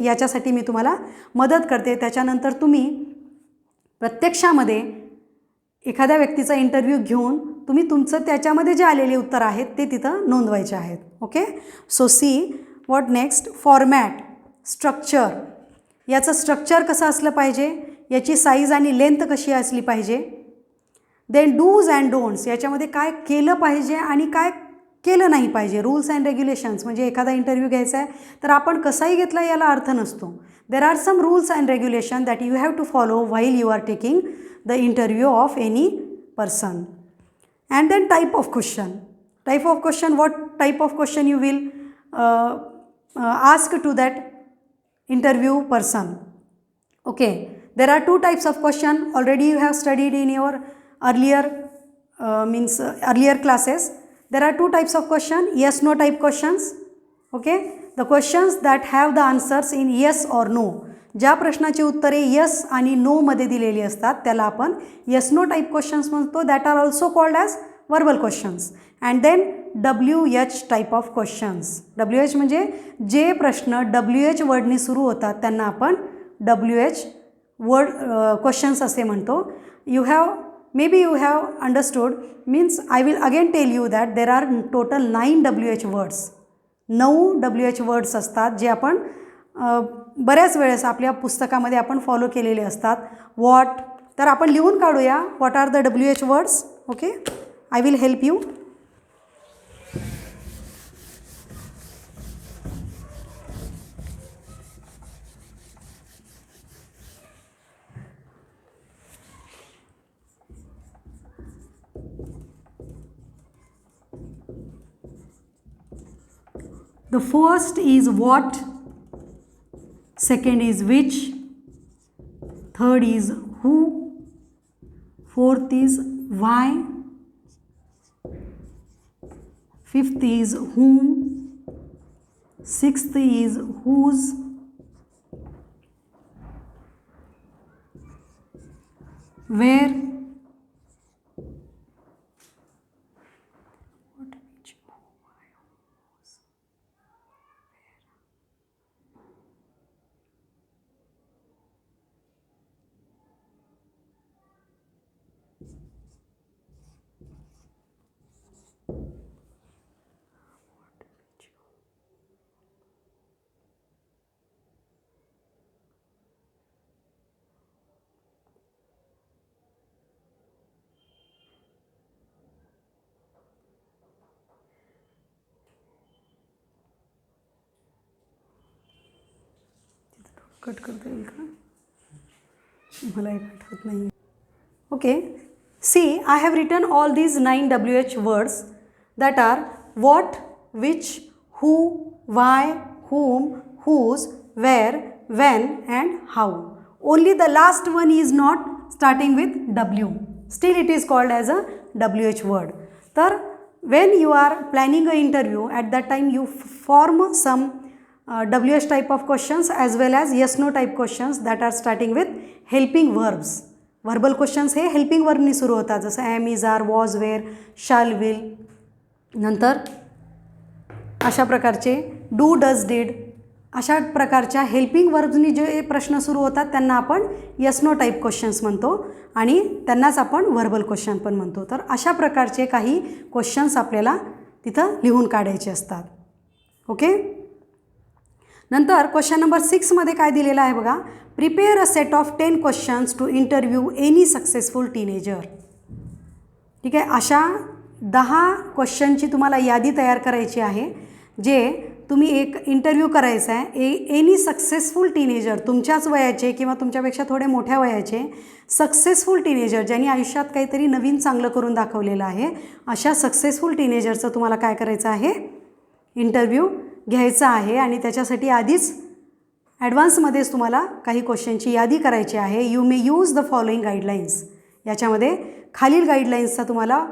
याच्यासाठी मी तुम्हाला मदत करते. त्याच्यानंतर तुम्ही प्रत्यक्षामध्ये एखाद्या व्यक्तीचा इंटरव्ह्यू घेऊन तुम्ही तुमचं त्याच्यामध्ये जे आलेले उत्तर आहेत ते तिथं नोंदवायचे आहेत. Okay. So see what next. Format, structure. याचं स्ट्रक्चर कसं असलं पाहिजे, याची साईज आणि लेंथ कशी असली पाहिजे. Then dos and don'ts. याच्यामध्ये काय केलं पाहिजे आणि काय केलं नाही पाहिजे. Rules and regulations. म्हणजे एखादा इंटरव्ह्यू घ्यायचा आहे तर आपण कसाही घेतला याला अर्थ नसतो. There are some rules and regulation that you have to follow while you are taking the interview of any person. And then type of question. Type of question, what type of question you will ask to that interview person. Okay, there are two types of question already you have studied in your earlier earlier classes. There are two types of question, yes no type questions. Okay, the questions that have the answers in yes or no. ज्या प्रश्नाची उत्तरे yes आणि no मध्ये दिलेली असतात त्याला आपण yes no type questions म्हणतो. That are also called as verbal questions. And then WH type of questions. WH म्हणजे जे प्रश्न WH वर्डनी सुरू होतात त्यांना आपण WH वर्ड क्वेश्चन्स असे म्हणतो. maybe you have understood, means I will again tell you that there are total 9 WH words. 9 WH words असतात जे आपण बऱ्याच वेळेस आपल्या पुस्तकामध्ये आपण फॉलो केलेले असतात. व्हॉट, तर आपण लिहून काढूया what are the WH words. Okay, I will help you. The first is what, second is which, third is who, fourth is why, fifth is whom, sixth is whose, where, cut करता येईल का, मला एक आठवत नाही. Okay, see I have written all these 9 WH words that are what, which, who, why, whom, whose, where, when and how. Only the last one is not starting with W. Still it is called as a WH word. तर when you are planning a interview, at that time you form some WH type of questions as well as yes no type questions that are starting with helping verbs. Verbal questions हे helping verb नी सुरू होतात, जसं am, is, are, was, were, shall, will. नंतर अशा प्रकारचे do, does, did अशा प्रकारच्या हेल्पिंग वर्ब्सनी जे प्रश्न सुरू होतात त्यांना आपण यस नो टाईप क्वेश्चन्स म्हणतो आणि त्यांनाच आपण व्हर्बल क्वेश्चन पण म्हणतो. तर अशा प्रकारचे काही क्वेश्चन्स आपल्याला तिथं लिहून काढायचे असतात. ओके, नंतर क्वेश्चन नंबर 6 मध्ये काय दिलेलं आहे बघा. Prepare a set of 10 questions to interview any successful teenager. ठीक आहे, अशा 10 क्वेश्चनची तुम्हाला यादी तयार करायची आहे जे तुम्ही एक इंटरव्ह्यू करायचा आहे. एनी सक्सेसफुल टीनेजर, तुमच्याच वयाचे किंवा तुमच्यापेक्षा थोडे मोठ्या वयाचे सक्सेसफुल टीनेजर ज्यांनी आयुष्यात काहीतरी नवीन चांगलं करून दाखवलेलं आहे, अशा सक्सेसफुल टीनेजरचं तुम्हाला काय करायचं आहे, इंटरव्ह्यू घ्यायचा आहे. आणि त्याच्यासाठी आधीच ॲडव्हान्समध्येच तुम्हाला काही क्वेश्चनची यादी करायची आहे. You may use the following guidelines. याच्यामध्ये खालील गाईडलाईन्सचा तुम्हाला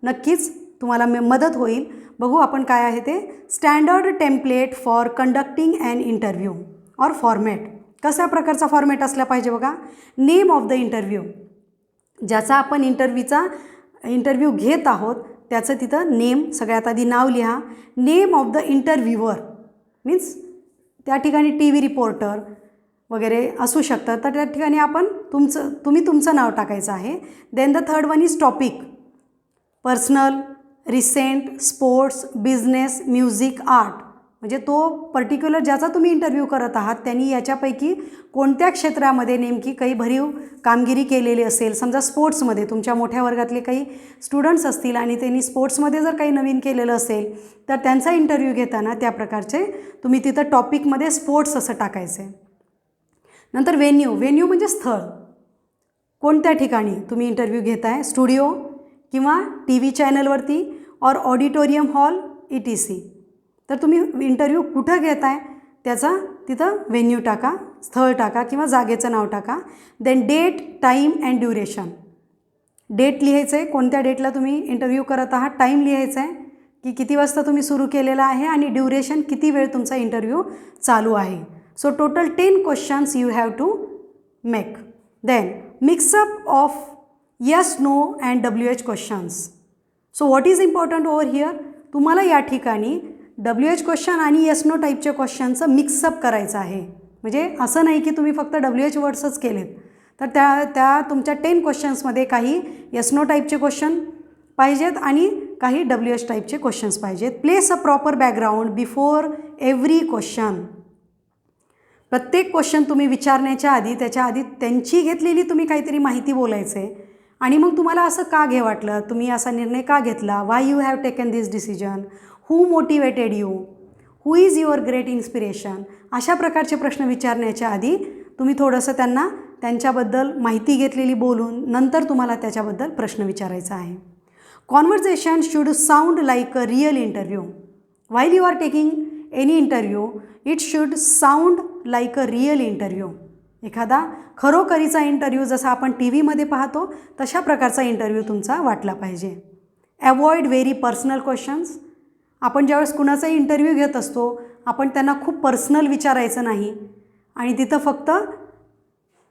नक्कीच तुम्हाला मदत होईल. बघू आपण काय आहे ते. Standard template for conducting an interview or format. कशा प्रकारचा फॉर्मॅट असला पाहिजे बघा. नेम ऑफ द इंटरव्ह्यू, ज्याचा आपण इंटरव्ह्यू घेत आहोत त्याचं तिथं नेम, सगळ्यात आधी नाव लिहा. नेम ऑफ द इंटरव्ह्यूअर मीन्स त्या ठिकाणी टी व्ही रिपोर्टर वगैरे असू शकतं, तर त्या ठिकाणी आपण तुम्ही तुमचं नाव टाकायचं आहे. Then the third one is topic, personal, recent, sports, business, music, art. म्हणजे तो पर्टिक्युलर ज्याचा तुम्ही इंटरव्ह्यू करत आहात त्यांनी याच्यापैकी कोणत्या क्षेत्रामध्ये नेमकी काही भरीव कामगिरी केलेली असेल. समजा स्पोर्ट्समध्ये तुमच्या मोठ्या वर्गातले काही स्टुडंट्स असतील आणि त्यांनी स्पोर्ट्समध्ये जर काही नवीन केलेलं असेल तर त्यांचा इंटरव्ह्यू घेताना त्या प्रकारचे तुम्ही तिथं टॉपिकमध्ये स्पोर्ट्स असं टाकायचं आहे. नंतर व्हेन्यू म्हणजे स्थळ, कोणत्या ठिकाणी तुम्ही इंटरव्ह्यू घेताय, स्टुडिओ किंवा टी व्ही चॅनलवरती और ऑडिटोरियम हॉल ETC. तर तुम्ही इंटरव्ह्यू कुठं घेताय त्याचा तिथं व्हेन्यू टाका, स्थळ टाका किंवा जागेचं नाव टाका. Then date, time and duration. Date लिहायचं आहे, कोणत्या डेटला तुम्ही इंटरव्ह्यू करत आहात, टाईम लिहायचं आहे की किती वाजता तुम्ही सुरू केलेला आहे आणि ड्युरेशन किती वेळ तुमचा इंटरव्ह्यू चालू आहे. So total 10 questions you have to make. Then mix up of yes, no and WH questions. So what is important over here, तुम्हाला या ठिकाणी WH क्वेश्चन आणि yes, no टाईपच्या क्वेश्चनचं मिक्सअप करायचं आहे. म्हणजे असं नाही की तुम्ही फक्त WH वर्ड्सच केलेत, तर त्या तुमच्या 10 क्वेश्चन्समध्ये काही yes, no टाईपचे क्वेश्चन पाहिजेत आणि काही WH टाईपचे क्वेश्चन्स पाहिजेत. Place a proper background before every question. प्रत्येक क्वेश्चन तुम्ही विचारण्याच्या आधी त्याच्या आधी त्यांची घेतलेली तुम्ही काहीतरी माहिती बोलायचं आहे आणि मग तुम्हाला असं का घे वाटलं, तुम्ही असा निर्णय का घेतला, Y you have taken this decision, who motivated you, who is your great inspiration. अशा प्रकारचे प्रश्न विचारण्याच्या आधी तुम्ही थोडंसं त्यांना त्यांच्याबद्दल माहिती घेतलेली बोलून नंतर तुम्हाला त्याच्याबद्दल प्रश्न विचारायचा आहे. Conversation should sound like a real interview. While you are taking any interview it should sound like a real interview. एखादा खरोखरीचा इंटरव्ह्यू जसा आपण टी व्हीमध्ये पाहतो तशा प्रकारचा इंटरव्ह्यू तुमचा वाटला पाहिजे. ॲवॉइड व्हेरी पर्सनल क्वेश्चन्स. आपण ज्यावेळेस कुणाचाही इंटरव्ह्यू घेत असतो आपण त्यांना खूप पर्सनल विचारायचं नाही आणि तिथं फक्त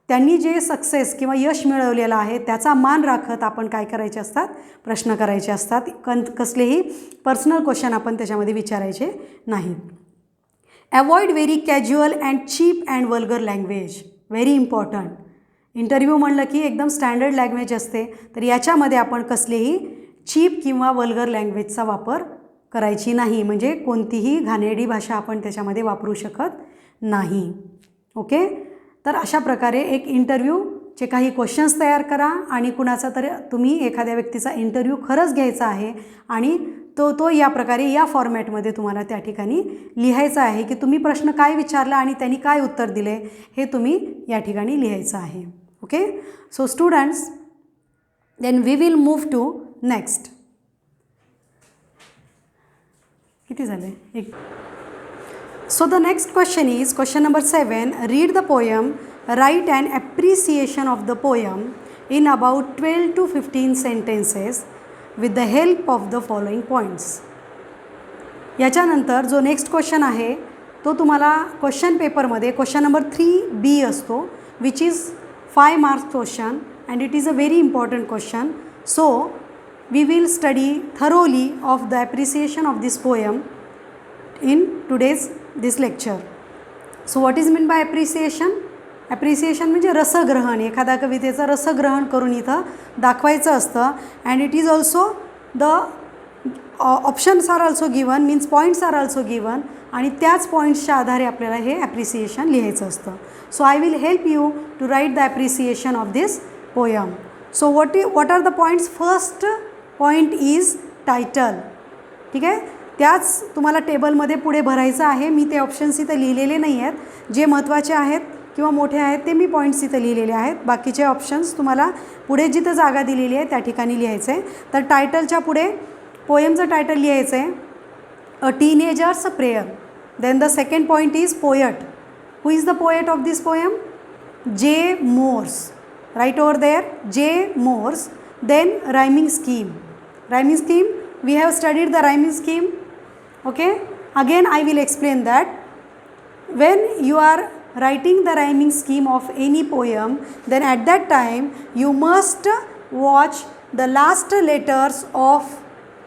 त्यांनी जे सक्सेस किंवा यश मिळवलेलं आहे त्याचा मान राखत आपण काय करायचे असतात, प्रश्न करायचे असतात. कसलेही पर्सनल क्वेश्चन आपण त्याच्यामध्ये विचारायचे नाहीत. Avoid very casual and cheap and vulgar language. Very important. Interview म्हणलं की एकदम स्टँडर्ड लँग्वेज असते, तर याच्यामध्ये आपण कसलेही चीप किंवा वल्गर लँग्वेजचा वापर करायची नाही. म्हणजे कोणतीही घाणेरडी भाषा आपण त्याच्यामध्ये वापरू शकत नाही. ओके, तर अशा प्रकारे एक इंटरव्ह्यूचे काही क्वेश्चन्स तयार करा आणि कुणाचा तरी तुम्ही एखाद्या व्यक्तीचा इंटरव्ह्यू खरंच घ्यायचा आहे आणि तो या प्रकारे या फॉर्मॅटमध्ये तुम्हाला त्या ठिकाणी लिहायचं आहे की तुम्ही प्रश्न काय विचारला आणि त्यांनी काय उत्तर दिले हे तुम्ही या ठिकाणी लिहायचं आहे. Okay, so students then we will move to next. किती झाले एक. So the next question is question number 7. Read the poem, write an appreciation of the poem in about 12 to 15 sentences with the help of the following points. याच्यानंतर जो next question आहे तो तुम्हाला question पेपरमध्ये question number 3B असतो, which is 5 marks question and it is a very important question. So we will study thoroughly of the appreciation of this poem in today's this lecture. So what is meant by appreciation? Appreciation म्हणजे रसग्रहण. एखाद्या कवितेचं रसग्रहण करून इथं दाखवायचं असतं. And it is also the options are also given, means points are also given आणि त्याच पॉईंट्सच्या आधारे आपल्याला हे ॲप्रिसिएशन लिहायचं असतं. So I will help you to write the appreciation of this poem. So what are the points. First point is title. ठीक आहे, त्याच तुम्हाला टेबलमध्ये पुढे भरायचं आहे. मी ते ऑप्शन्स इथं लिहिलेले नाही आहेत. जे महत्त्वाचे आहेत किंवा मोठे आहेत ते मी पॉईंट्स इथं लिहिलेले आहेत. बाकीचे ऑप्शन्स तुम्हाला पुढे जिथं जागा दिलेली आहे त्या ठिकाणी लिहायचं आहे. तर टायटलच्या पुढे पोयमचं टायटल लिहायचं आहे, a teenager's prayer. Then the second point is poet. Who is the poet of this poem? J Morse. Right over there, J Morse. Then rhyming scheme. Rhyming scheme, we have studied the rhyming scheme. Okay, again I will explain that. When you are writing the rhyming scheme of any poem, then at that time you must watch the last letters of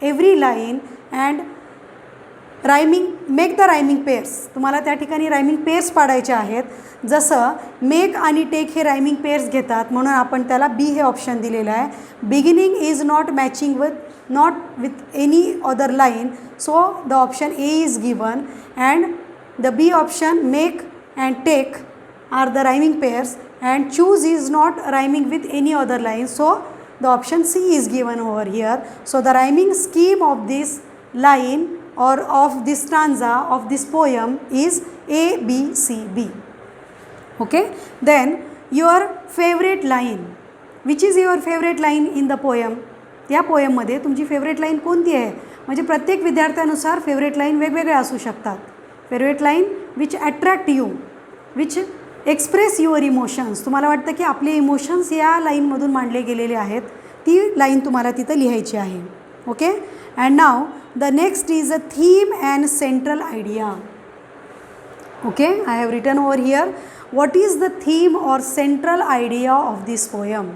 every line and rhyming, make the rhyming pairs. तुम्हाला त्या ठिकाणी rhyming pairs पाडायचे आहेत. जसं make आणि take हे rhyming pairs घेतात, म्हणून आपण त्याला बी हे ऑप्शन दिलेलं आहे. Beginning is not matching with any other line, so the option A is given and the B option make and take are the rhyming pairs and choose is not rhyming with any other line, so the option C is given over here. So the rhyming scheme of this line or of this stanza of this poem is A, B, C, B. Okay, then your favorite line, which is your favorite line in the poem? या पोएममध्ये तुमची favourite line कोणती आहे? म्हणजे प्रत्येक विद्यार्थ्यानुसार favourite line वेगवेगळ्या असू शकतात. Favourite line which attract you, which express your emotions, तुम्हाला वाटतं की आपले इमोशन्स या लाईनमधून मांडले गेलेले आहेत, ती लाईन तुम्हाला तिथं लिहायची आहे. Okay, and now the next is a theme and central idea. Okay, I have written over here what is the theme or central idea of this poem.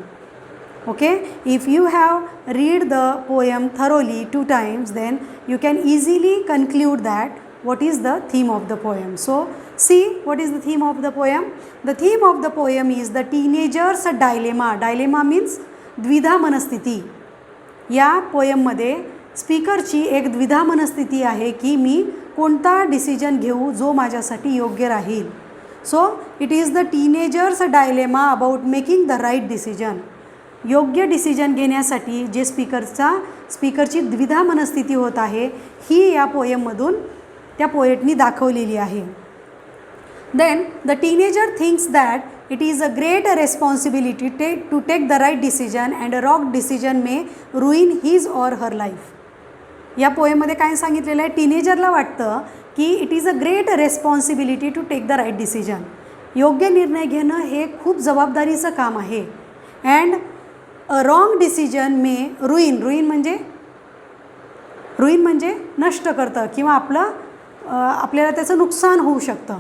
Okay, if you have read the poem thoroughly 2 times, then you can easily conclude that what is the theme of the poem. So see, what is the theme of the poem? The theme of the poem is the teenager's dilemma. Dilemma means द्विधा मनस्थिती. या पोएममध्ये स्पीकरची एक द्विधा मनस्थिती आहे की मी कोणता decision घेऊ जो माझ्यासाठी योग्य राहील. So it is the teenagers dilemma about making the right decision. योग्य डिसिजन घेण्यासाठी जे स्पीकरची द्विधा मनस्थिती होत आहे, ही या पोएममधून त्या पोएटनी दाखवलेली आहे. Then the teenager thinks that it is a great responsibility to take the right decision and a wrong decision may ruin his or her life. या पोएममध्ये काय सांगितलेलं आहे? टीनेजरला वाटतं की it is a great responsibility to take the right decision. योग्य निर्णय घेणं हे खूप जबाबदारीचं काम आहे. And a wrong decision may ruin म्हणजे नष्ट करतं किंवा आपल्याला त्याचं नुकसान होऊ शकतं.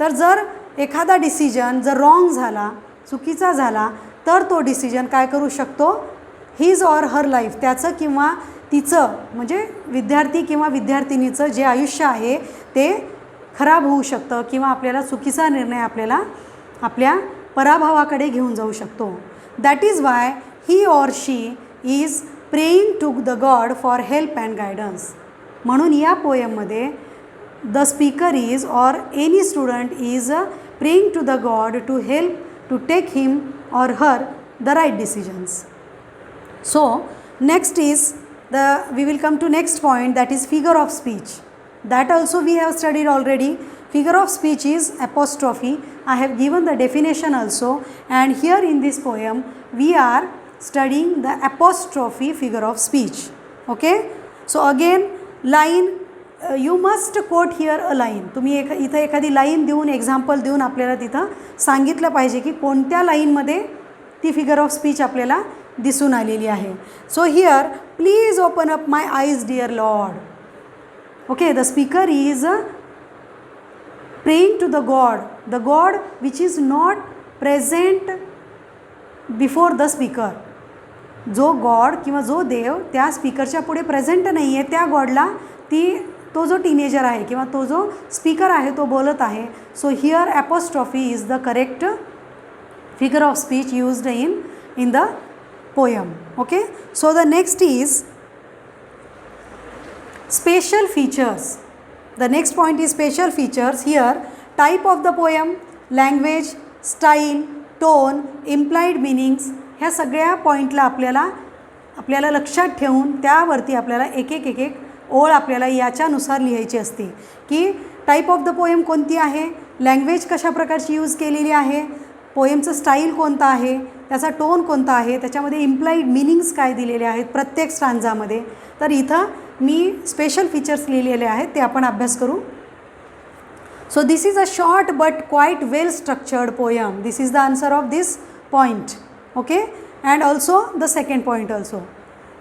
तर जर एखादा डिसिजन जर रॉंग झाला, चुकीचा झाला, तर तो डिसिजन काय करू शकतो? हिज ऑर हर लाईफ, त्याचं किंवा तिचं म्हणजे विद्यार्थी किंवा विद्यार्थिनीचं जे आयुष्य आहे ते खराब होऊ शकतं किंवा आपल्याला चुकीचा निर्णय आपल्या पराभवाकडे घेऊन जाऊ शकतो. That is why he or she is praying to the god for help and guidance. म्हणून या पोएममध्ये the speaker is or any student is praying to the god to help to take him or her the right decisions. So next is we will come to next point, that is figure of speech. That also we have studied already. Figure of speech is apostrophe. I have given the definition also, and here in this poem we are studying the apostrophe figure of speech. Okay, so again line, you must quote here a line. तुम्ही इथं एखादी line देऊन example देऊन आपल्याला तिथं सांगितलं पाहिजे की कोणत्या लाईनमध्ये ती फिगर ऑफ स्पीच आपल्याला दिसून आलेली आहे. So here please open up my eyes dear Lord. Okay, the speaker is praying to the God which is not present before the speaker. जो गॉड किंवा जो देव त्या स्पीकरच्या पुढे प्रेझेंट नाही आहे, त्या गॉडला तो जो टीनेजर आहे किंवा तो जो स्पीकर आहे तो बोलत आहे. So here apostrophe is the correct figure of speech used in the poem. Okay, so the next is special features. The next point is special features. Here type of the poem, language, style, tone, implied meanings, ह्या सगळ्या पॉईंटला आपल्याला लक्षात ठेवून त्यावरती आपल्याला एक ओळ आपल्याला याच्यानुसार लिहायची असते की टाईप ऑफ द पोएम कोणती आहे, लँग्वेज कशा प्रकारची यूज केलेली आहे, पोएमचं स्टाईल कोणतं आहे, त्याचा टोन कोणता आहे, त्याच्यामध्ये इम्प्लाइड मिनिंग्स काय दिलेले आहेत प्रत्येक स्टांजामध्ये. तर इथं मी स्पेशल फीचर्स लिहिलेले आहेत, ते आपण अभ्यास करू. So this is a short but quite well structured poem. This is the answer of this point. Okay, and also the second point also.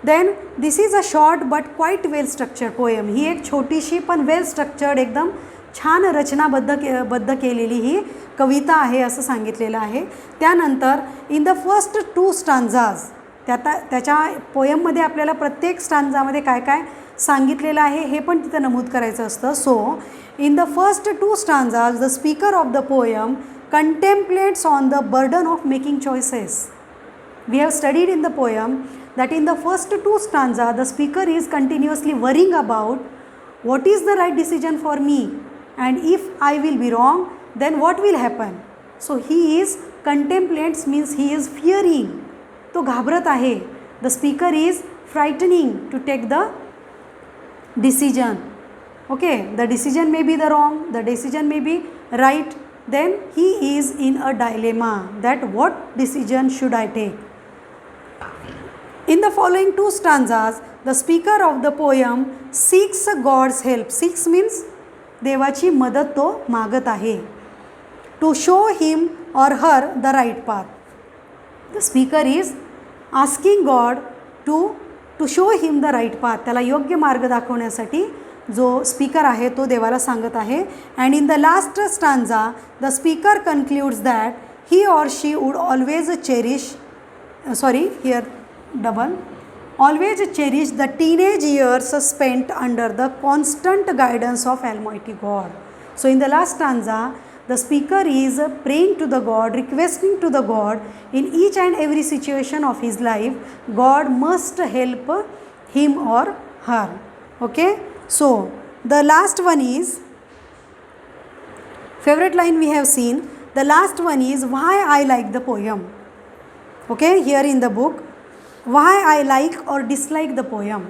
Then this is a short but quite well structured poem. ही एक छोटीशी पण वेल structured एकदम छान रचनाबद्ध केलेली ही कविता आहे असं सांगितलेलं आहे. त्यानंतर इन द फर्स्ट 2 स्टांजाज, त्याच्या पोयममध्ये आपल्याला प्रत्येक स्टांजामध्ये काय काय सांगितलेलं आहे हे पण तिथं नमूद करायचं असतं. So in the first 2 stanzas the speaker of the poem contemplates on the burden of making choices. We have studied in the poem that in the first 2 stanza the speaker is continuously worrying about what is the right decision for me, and if I will be wrong then what will happen. So he is contemplates means he is fearing, तो घाबरत आहे. The speaker is frightening to take the decision. Okay, the decision may be the wrong, the decision may be right, then he is in a dilemma that what decision should I take. In the following 2 stanzas the speaker of the poem seeks God's help. Seeks means देवाची मदत तो मागत आहे. To show him or her the right path. The speaker is asking God to show him the right path. त्याला योग्य मार्ग दाखवण्यासाठी जो स्पीकर आहे तो देवाला सांगत आहे. And in the last stanza the speaker concludes that he or she would always cherish always cherish the teenage years spent under the constant guidance of Almighty God. So in the last stanza the speaker is praying to the God, requesting to the God in each and every situation of his life God must help him or her. Okay, so the last one is favorite line we have seen. The last one is why I like the poem. Okay, here in the book why I like or dislike the poem.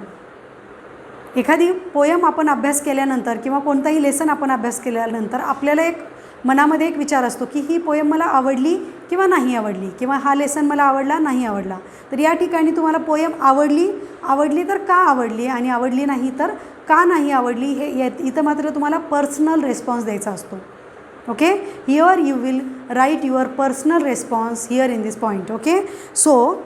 एखादी poem आपण अभ्यास केल्यानंतर किंवा कोणताही lesson आपण अभ्यास केल्यानंतर आपल्याला एक मनामध्ये एक विचार असतो की ही पोयम मला आवडली किंवा नाही आवडली, किंवा हा लेसन मला आवडला नाही आवडला. तर या ठिकाणी तुम्हाला पोयम आवडली तर का आवडली आणि आवडली नाही तर का नाही आवडली हे इथं मात्र तुम्हाला पर्सनल रिस्पॉन्स द्यायचा असतो. Okay, here you will write your personal response here in this point. Okay, so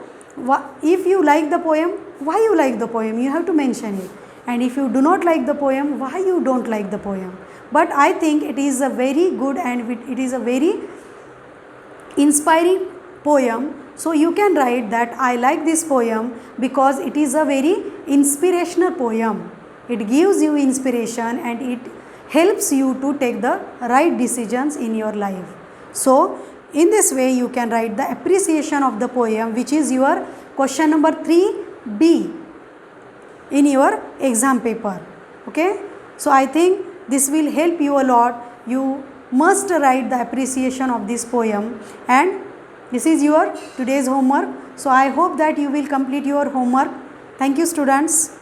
if you like the poem, why you like the poem, you have to mention it. And if you do not like the poem, why you don't like the poem. But I think it is a very good and it is a very inspiring poem. So you can write that I like this poem because it is a very inspirational poem. It gives you inspiration and it helps you to take the right decisions in your life. So in this way you can write the appreciation of the poem, which is your question number 3B in your exam paper. Okay, so I think this will help you a lot. You must write the appreciation of this poem, and this is your today's homework. So I hope that you will complete your homework. Thank you students.